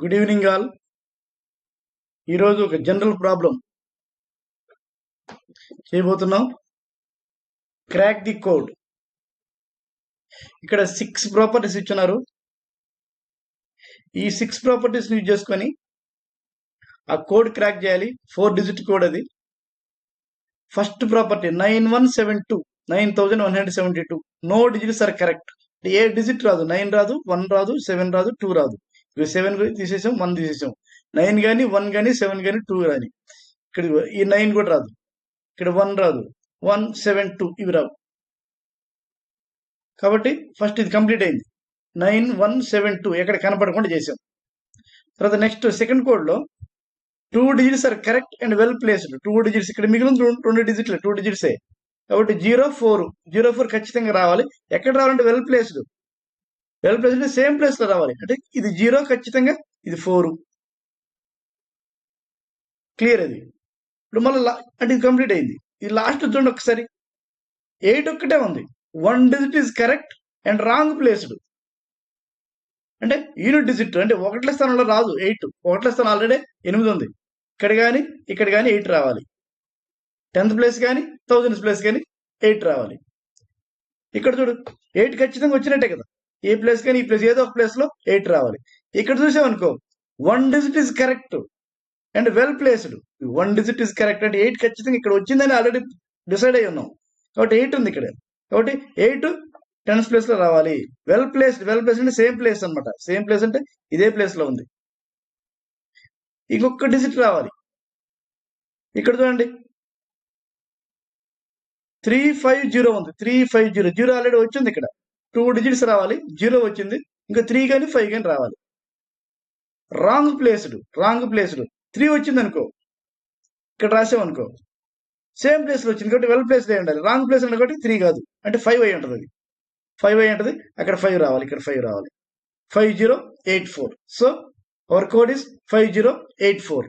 Good evening all. ఈరోజు ఒక general problem చేయబోతున్నాం. Crack the code. ఇక్కడ 6 ప్రాపర్టీస్ ఇచ్చున్నారు. ఈ 6 ప్రాపర్టీస్ యూజ్ చేసుకొని ఆ కోడ్ క్రాక్ చేయాలి. 4 డిజిట్ కోడ్ అది. First property 9172 no digits are correct. ఏ డిజిట్ రాదు, 9 రాదు, 1 రాదు, 7 రాదు, 2 రాదు. ఇవి 7 తీసేసాం, 1 తీసేసాం. 9 కానీ 1 కానీ 7 కానీ 2 కానీ. ఇక్కడ ఈ 9 కూడా రాదు, ఇక్కడ 1 రాదు, 1 7 2 ఇవి రావు. కాబట్టి ఫస్ట్ ఇది కంప్లీట్ అయింది. 9172 ఎక్కడ కనపడకుండా చేసాం. తర్వాత నెక్స్ట్ సెకండ్ కోడ్ లో 2 digits are correct and well placed. 2 digits ఇక్కడ మిగిలిన 2 డిజిట్లే, 2 డిజిట్సే. కాబట్టి 04 ఖచ్చితంగా రావాలి. ఎక్కడ రావాలంటే వెల్ ప్లేస్డ్ అంటే సేమ్ ప్లేస్ లో రావాలి. అంటే ఇది 0 ఖచ్చితంగా, ఇది 4 క్లియర్. అది ఇప్పుడు మళ్ళీ అంటే ఇది కంప్లీట్ అయింది. ఇది లాస్ట్ చూడండి ఒకసారి, 8 ఒక్కటే ఉంది. 1 digit is correct and wrong placed. అంటే యూనిట్ డిజిట్ అంటే ఒకట్ల స్థానంలో రాదు 8. ఒకట్ల స్థానం ఆల్రెడీ 8 ఉంది. ఇక్కడ కానీ 8 రావాలి. 10th ప్లేస్ కానీ 1000th ప్లేస్ కానీ 8 రావాలి. ఇక్కడ చూడు 8 ఖచ్చితంగా వచ్చినట్టే కదా. ఏ ప్లేస్ కానీ ఈ ప్లేస్ ఏదో ఒక ప్లేస్ లో 8 రావాలి. ఇక్కడ చూసామనుకో 1 digit is correct and well placed. 1 digit is correct అంటే 8 ఖచ్చితంగా ఇక్కడ వచ్చిందని ఆల్రెడీ డిసైడ్ అయి ఉన్నాం. కాబట్టి 8 ఉంది ఇక్కడ. కాబట్టి 8 10th ప్లేస్ లో రావాలి. వెల్ ప్లేస్ అంటే సేమ్ ప్లేస్ అనమాట. సేమ్ ప్లేస్ అంటే ఇదే ప్లేస్ లో ఉంది. ఇంకొక డిజిట్ రావాలి. ఇక్కడ చూడండి 350 ఉంది. 350 ఆల్రెడీ వచ్చింది. ఇక్కడ 2 డిజిట్స్ రావాలి. 0 వచ్చింది. ఇంకా 3 కానీ 5 కానీ రావాలి. రాంగ్ ప్లేస్డ్ 3 వచ్చింది అనుకో, ఇక్కడ రాసామనుకో సేమ్ ప్లేస్ లో వచ్చింది కాబట్టి వెల్ ప్లేస్డ్ అయి ఉండాలి. రాంగ్ ప్లేస్ ఉంది కాబట్టి 3 కాదు, అంటే 5 అయి ఉంటుంది. అది 5 అయి ఉంటుంది. అక్కడ 5 రావాలి, ఇక్కడ 5 రావాలి. 5084. So our code is 5084.